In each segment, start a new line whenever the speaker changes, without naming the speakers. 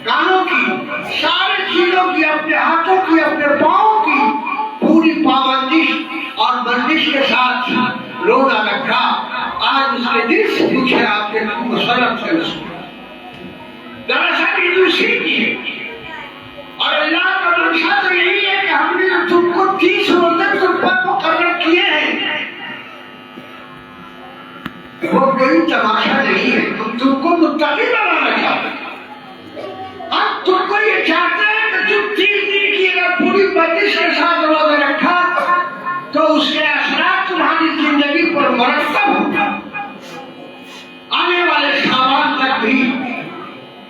کانوں کی، سارے چیزوں کی، اپنے ہاتھوں کی، اپنے پاؤں کی پوری پابندی اور بندش کے ساتھ روزہ رکھا. آج اس کے دل سے پوچھے آپ کے مسلم سے دراصل یہ دوسری کی ہے. اور اللہ کا منشا تو یہی ہے کہ ہم نے تم کو 30 روزے تم پر مقرر کیے ہیں. وہ کوئی تماشا نہیں ہے، تم کو متقی بنانا چاہتے ہیں. ہم تم کو یہ چاہتے ہیں کہ تم 30 دن کی اگر پوری بندش کے ساتھ روزہ رکھا تو اس کے اثرات تمہاری زندگی پر مرتب ہو. آنے والے سامان تک بھی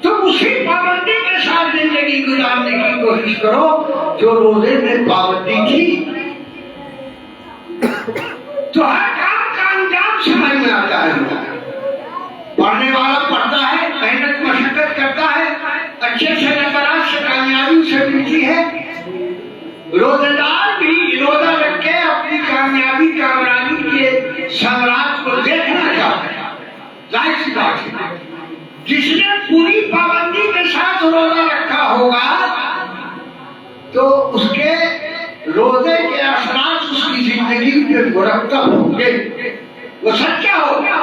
تم اسی پابندی کے ساتھ زندگی گزارنے کی کوشش کرو جو روزے میں پابندی تھی. تو ہر کام کا انجام سمجھ میں آتا ہے. پڑھنے والا پڑھتا ہے، محنت مشقت کرتا ہے، اچھے سے نمبرات سے کامیابی سے ملتی ہے. روزہ دار بھی روزہ رکھ کے اپنی کامیابی کامرانی کے ثمرات کو دیکھنا چاہتا ہے. ظاہر سی بات ہے جس نے پوری پابندی کے ساتھ روزہ رکھا ہوگا تو اس کے روزے کے اثرات اس کی زندگی پہ مرتب ہوں گے. وہ سچا ہوگا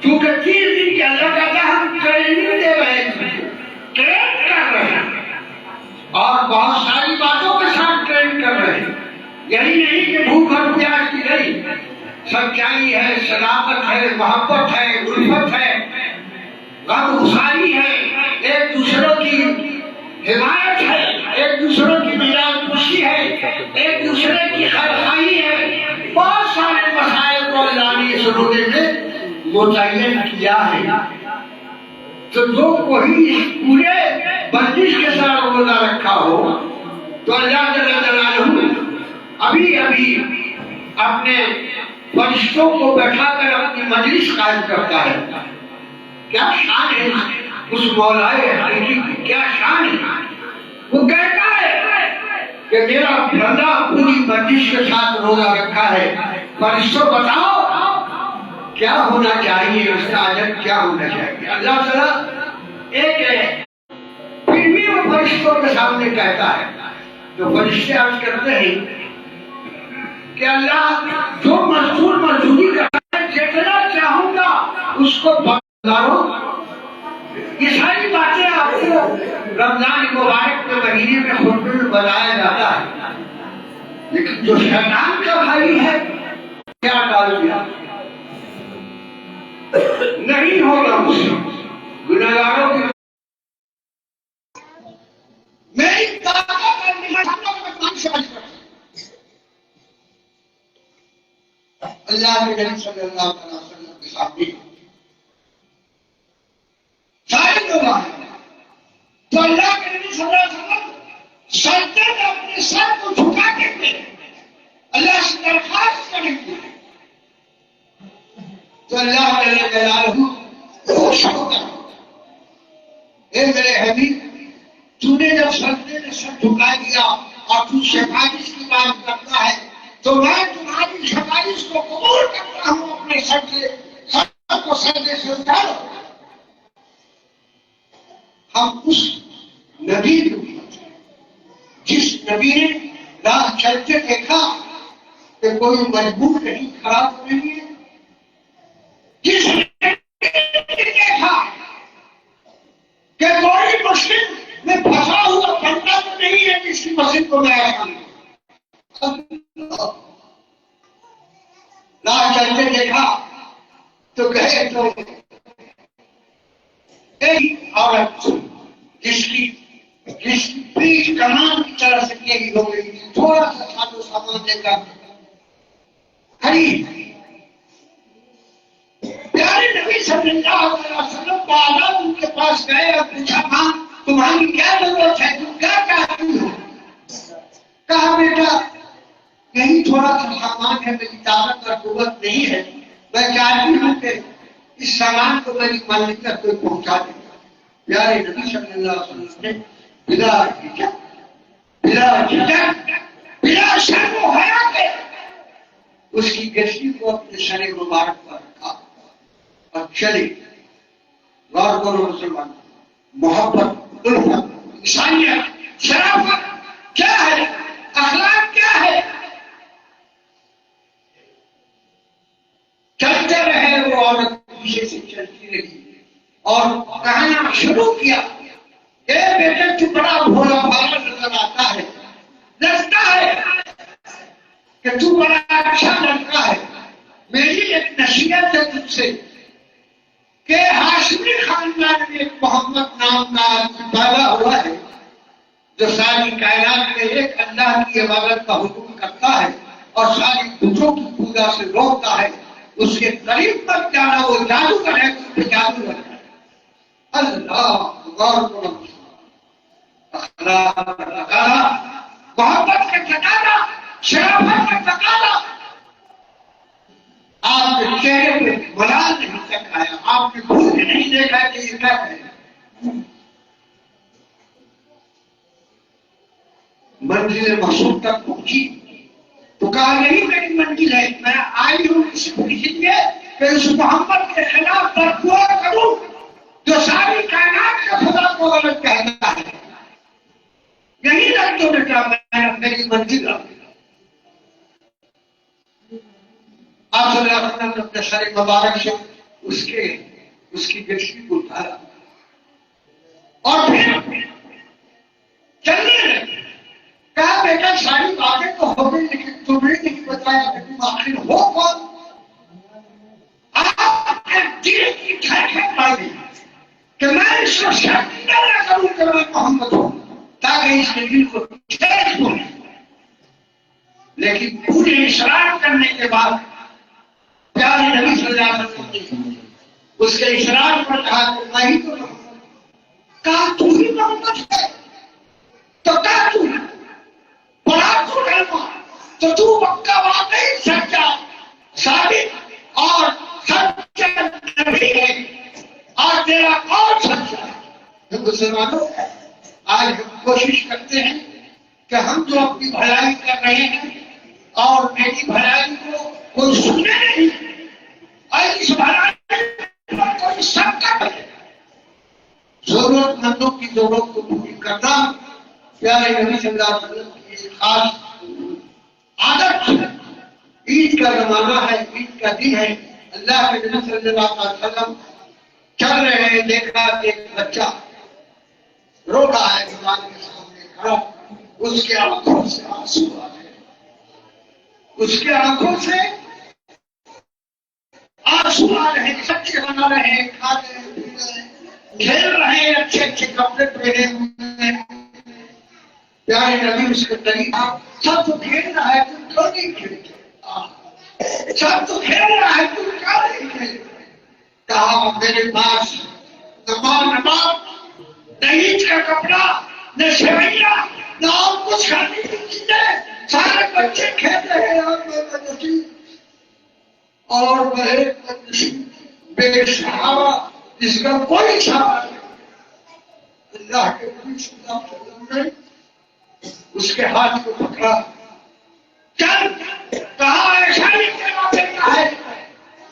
کیونکہ 30 دن کے اللہ کا ہم ٹریننگ دے رہے ہیں، ٹرین کر رہے ہیں اور بہت ساری باتوں کے ساتھ ٹرین کر رہے ہیں. یہی نہیں کہ بھوک اور پیاس کی نہیں، سچائی ہے، صداقت ہے، محبت ہے، الفت ہے، غم گساری ہے، ایک دوسروں کی حمایت ہے، ایک دوسروں کی مزاج پوشی ہے، ایک دوسرے کی خیرخواہی ہے. بہت سارے مسائل کو اللہ نے اس روزے میں متعین کیا ہے. تو جو کوئی پورے بندش کے ساتھ روزہ رکھا ہو تو اللہ جل جلالہ ابھی اپنے فرشتوں کو بیٹھا کر اپنی مجلس قائم کرتا ہے. کیا شان ہے اس مولائے حقیقی کی، کیا شان ہے. وہ کہتا ہے کہ میرا بندہ پوری بندش کے ساتھ روزہ رکھا ہے. فرشتوں بتاؤ کیا ہونا چاہیے، اس کا اجر کیا ہونا چاہیے. اللہ تعالیٰ ایک ہے، پھر بھی وہ فرشتوں کے سامنے کہتا ہے. تو فرشتے عرض کرتے ہیں کہ اللہ جو مزدور مزدوری کرتا ہے جتنا چاہوں گا اس کو بتاؤ. یہ ساری باتیں آپ کو رمضان مبارک کے مہینے میں خطبے میں بتایا جاتا ہے. لیکن جو شیطان کا بھائی ہے کیا ڈال دیا، نہیں ہوگا مجھ سے گناہگاروں کی میری اللہ کے نبی صلی اللہ علیہ وسلم کے سامنے سارے لوگ آئے تو اللہ کے نبی صلی اللہ علیہ وسلم سجدے میں اپنے سر کو جھکا کے اللہ سے درخواست کریں گے تو اللہ جل جلالہ خوش ہوگا. اے میرے حبیب، تو نے جب سجدے میں سر جھکا دیا اور تو سفارش کی بات کرتا ہے تو میں تمہاری سفارش کو قبول کرتا ہوں. اپنے سر کو سجدے سے اتارو. ہم اس نبی کو جس نبی نے راہ چلتے دیکھا کہ کوئی مجبور نہیں، خراب نہیں ہے، جس نے دیکھا کہ کوئی مسلم میں پھنسا ہوا بندہ تو نہیں ہے جس کی مسجد کو میں آیا راہ چلتے دیکھا تو کہے تو ایک عورت جس کی پیٹ کمان کی طرح سے کی ہو گئی تھی، تھوڑا سا سادو سامان دے کر کھڑی. پیارے نبی صلی اللہ علیہ وسلم بابا ان کے پاس گئے اور پوچھا ماں تمہاری کیا ضرورت ہے، تم کیا چاہتی ہو. کہا بیٹا یہی تھوڑا سا سامان ہے، میری طاقت اور قوت نہیں ہے، میں چاہتی ہوں کہ اس سامان کو میری منزل تک کوئی پہنچا دے. پیارے نبی صلی اللہ علیہ وسلم نے بلا شرم و حیا کے اس کی گشتی کو اپنے سر مبارک پر رکھا اور چلے. غور کرو مسلمان، محبت الفت، انسانیت، شرافت کیا ہے، اخلاق کیا ہے. چلتے رہے وہ عورت پیچھے سے چلتی رہی اور کہنا شروع کیا، اے بیٹے تو بڑا بھولا بھالا نظر آتا ہے، لگتا ہے کہ تو بڑا اچھا لڑکا ہے. میری ایک نصیحت ہے تجھ سے کہ ہاشمی خاندان میں ایک محمد نام کا آدمی پیدا ہوا ہے جو ساری کائنات میں ایک اللہ کی عبادت کا حکم کرتا ہے اور ساری بتوں کی پوجا سے روکتا ہے. اس کے قریب پر جانا، وہ جادوگر ہے، اس پہ جادو ہے. اللہ محبت کا ٹھکانا، شرافت کا ٹھکانا. آپ کے چہرے پہ ملال نہیں تک آیا، آپ نے بھول کے نہیں دیکھا کہ یہ کیا ہے. منزل مقصود تک پہنچی تو کہا یہی میری منزل ہے، میں آئی ہوں اس لیے کہ اس محمد کے خلاف برخوا کروں جو ساری کائنات کے خدا کو غلط کہتا ہے. یہی رکھ دو بیٹا، میں میری منزل رکھ. آپ صلی اللہ علیہ وسلم نے اپنے سر مبارک سے اس کی گچھی کو اتارا اور پھر چلنے لگے. کہا بیٹا ساری باتیں تو ہو گئی لیکن تمہیں نہیں بتایا کہ تم آخر ہو کون. آپ کے دل کی ٹھہر پڑ گئی کہ میں اس کو شرمندہ نہ کروں کہ میں محمد ہوں، تاکہ اس کے دل کو ٹھیک ہو. لیکن پورے اصرار کرنے کے بعد پیارے نبی صلی اللہ علیہ وسلم نے اس کے اصرار پر کہا کہ میں ہی تو کہا تو ہی محمد ہے. تو کہا تو بڑا تو کلمہ تو مکہ واقعی سچا ثابت اور سچا نبی ہے اور تیرا کون سچا ہے. مسلمانوں آج ہم کوشش کرتے ہیں کہ ہم جو اپنی بھلائی کر رہے ہیں اور میری بھلائی کو کوئی سنے نہیں، اور اس بھلائی پر کوئی شک کرے. ضرورت مندوں کی ضرورت کو پوری کرنا پیارے نبی صلی اللہ علیہ وسلم کی ایک خاص عادت ہے. عید کا زمانہ ہے، عید کا دن ہے. اللہ کے نبی صلی اللہ علیہ وسلم چل رہے ہیں، دیکھا کہ ایک بچہ رو رہا ہے دکان کے سامنے کھڑا. اس کے آنکھوں سے آنسو آ رہے، اس کے آنکھوں سے آنسو آ رہے. بچے بنا رہے ہیں، کھا رہے ہیں، پی رہے ہیں، کھیل رہے ہیں، اچھے اچھے کپڑے پہنے ہوئے ہیں. پیارے نبی اس کے قریب سب تو کھیل رہا ہے، تم کیوں نہیں کھیلتے؟ سب تو کھیل رہا ہے، تم کیوں نہیں کھیلتے؟ کہا میرے پاس نہ عید کا کپڑا، نہ سوئیاں، نہ اور کچھ کھانے کی چیزیں. سارے بچے کھیل رہے ہیں اور میں نصیب اور بے سہارا، جس کا کوئی سہارا نہیں. اللہ کے نبی صلی اللہ علیہ وسلم نے اس کے ہاتھ کو پکڑا. چل، کہا ایسا نہیں کرنا چاہتا ہے،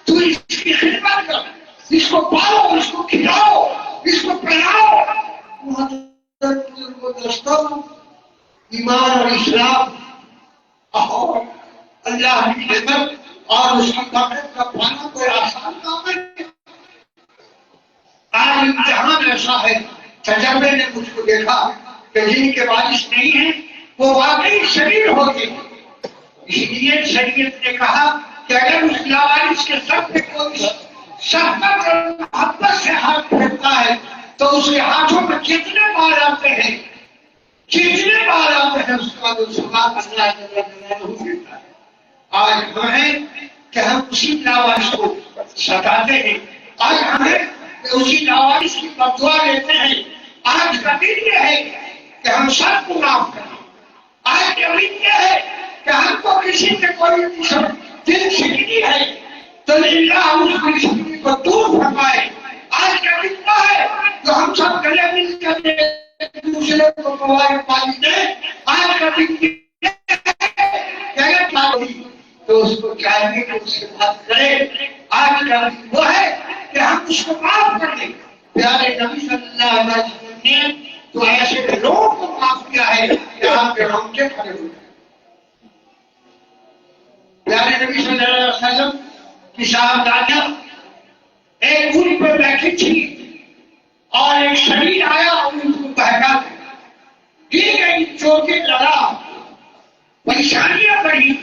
تو اس کی خدمت کر، اس کو پالو، اس کو کھلاؤ، اس کو پہناؤ. دوستوں، ایمان اور اسلام اور اللہ کی خدمت اور اس کی طاقت کا پانا کوئی آسان کام ہے. آج امتحان ایسا ہے، تجربے نے مجھ کو دیکھا کہ جن کے وارث نہیں ہیں وہ واقعی شریر ہوتے. اس لیے شریعت نے کہا کہ اگر اس لاوارث کے سر پہ کوئی شفقت اور محبت سے ہاتھ پھیرتا ہے تو اس کے ہاتھوں میں کتنے بار آتے ہیں، کتنے بار آتے ہیں، اس کا جو سباب اللہ نہیں دیتا ہے. آج ہمیں کہ ہم اسی لاوارث کو ستاتے ہیں، آج ہمیں اسی لاوارث کی بددعا لیتے ہیں. آج کا دن یہ ہے کہ ہم سب کو معاف کریں. آج کا دن یہ ہے کہ ہم کو کسی سے کوئی دل شکنی ہے تو اللہ اس دل شکنی کو دور فرمائے. آج کا دن یہ ہے جو ہم سب گلے مل کر ایک دوسرے کو پوائے پانی دیں. آج کا دن یہ ہے کہ اگر پانی تو اس کو چاہیے کہ اس سے بات کرے. آج کا دن وہ ہے کہ ہم اس کو معاف کر دیں. پیارے نبی صلی اللہ علیہ وسلم نے تو ایسے لوگوں کو معاف کیا ہے جہاں پہ رونقیں کھڑے ہوئے. پیارے نبی صلی اللہ علیہ وسلم کی صحابہ ایک پوری پہ بیٹھی تھی اور ایک شریر آیا اور ان کو بہکا دی گئی، چوٹیں لگا، پریشانیاں بڑھی.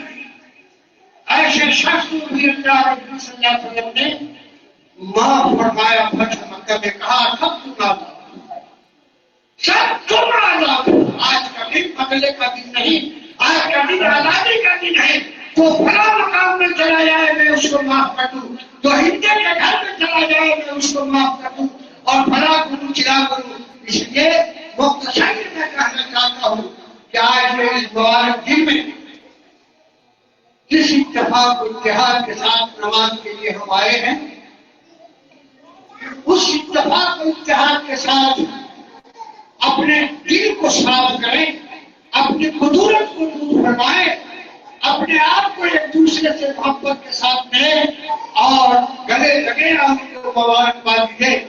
ایسے شخص کو بھی اللہ رسول صلی اللہ علیہ وسلم نے معاف فرمایا. فتح مکہ میں کہا سب تم آزاد، سب تم آزاد. آج کا دن بدلے کا دن نہیں، آج کا دن آزادی کا دن ہے. تو فلاں مقام میں چلا جائے میں اس کو معاف کر دوں، تو ہندے کے گھر میں چلا جائے میں اس کو معاف کر دوں، اور فلاں کو چلا کروں. اس لیے مختصر میں کہنا چاہتا ہوں کہ آج میں اس مبارک دن میں جس اتفاق و اتحاد کے ساتھ نماز کے لیے ہم آئے ہیں، اس اتفاق و اتحاد کے ساتھ اپنے دل کو صاف کریں، اپنی قدرت کو دور فرمائیں، اپنے آپ کو ایک دوسرے سے محبت کے ساتھ لیں اور گلے لگے اور ان کو مبارکباد دیں.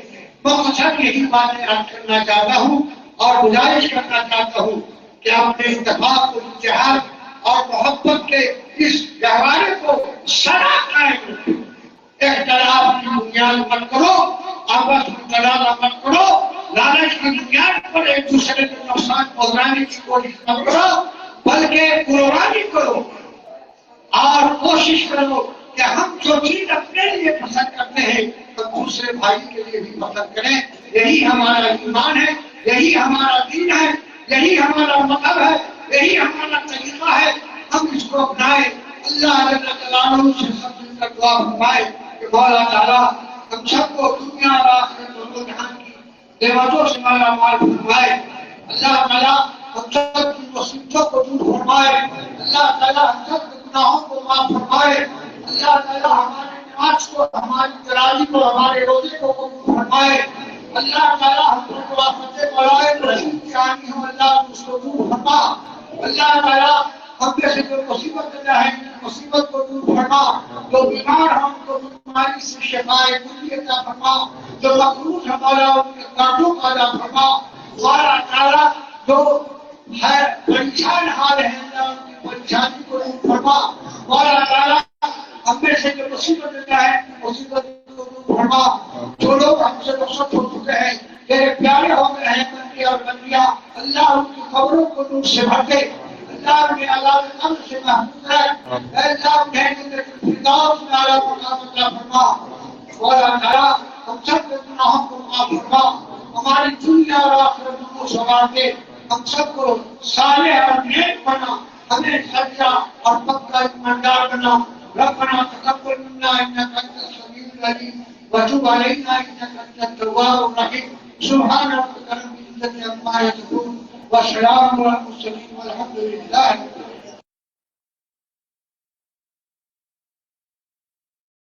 مختصر یہی باتیں عرض کرنا چاہتا ہوں اور گزارش کرنا چاہتا ہوں کہ اپنے اتفاق و اتحاد اور محبت کے اس گہوارے کو سدا قائم رکھیں. اختلاف کی بنیاد مت کرو، آپس میں تنازع مت کرو، لالچ کی بنیاد پر ایک دوسرے کو نقصان پہنچانے کی کوشش مت کرو، بلکہ قربانی کرو اور کوشش کرو کہ ہم جو چیز اپنے لیے پسند کرتے ہیں تو دوسرے بھائی کے لیے بھی پسند کریں. یہی ہمارا ایمان ہے، یہی ہمارا دین ہے، یہی ہمارا مذہب ہے، یہی ہمارا طریقہ ہے. ہم اس کو اپنائیں. اللہ جل جلالہ سے سب مل کر دعا فرمائے کہ مولا تعالیٰ ہم سب کو دنیا اور آخرت دونوں جہان کی نعمتوں سے مالا مال فرمائے. اللہ تعالیٰ ہم سب کی مصیبتوں کو دور فرمائے. اللہ تعالیٰ ہم سب کے گناہوں کو معاف فرمائے. اللہ تعالیٰ ہمارے نماز کو، ہماری تراویح کو، ہمارے روزے کو قبول فرمائے. اللہ تعالیٰ ہم کو آفت بلائے رحیم کی آنی ہو، اللہ اس کو دور فرما. اللہ تعالیٰ ہم جیسے جو مصیبت میں ہے مصیبت کو دور فرما. جو بیمار ہیں ان کو بیماری سے شفائے کلی عطا فرما. جو مقروض ہمارا ان کے قرضوں کا عطا فرما. ہمارا تعالیٰ جو ہے پریشان حال ہے اللہ ان کی پریشانی کو دور فرما. ہمارا تعالیٰ ہم میں سے جو مصیبت میں ہے مصیبت کو دور فرما. جو لوگ ہم سے رخصت ہو چکے ہیں تیرے پیارے ہو گئے ہیں بندی اور بندیاں، اللہ ان کی قبروں کو نور سے بھر دے. اللہ انہیں عذاب قبر سے محفوظ رکھ. اے اللہ انہیں جنت الفردوس میں اعلیٰ مقام عطا فرما. مولا تعالیٰ ہم سب کے گناہوں کو معاف فرما. ہماری دنیا اور آخرت کو سنوار دے. ہم سب کو صالح اور نیک بنا. ہمیں سچا اور پکا ایماندار بنا. ربنا تقبل منا انك انت السميع العليم وتب علينا انك انت التواب الرحيم. سبحان ربك رب العزة عما يصفون وسلام على المرسلين والحمد لله.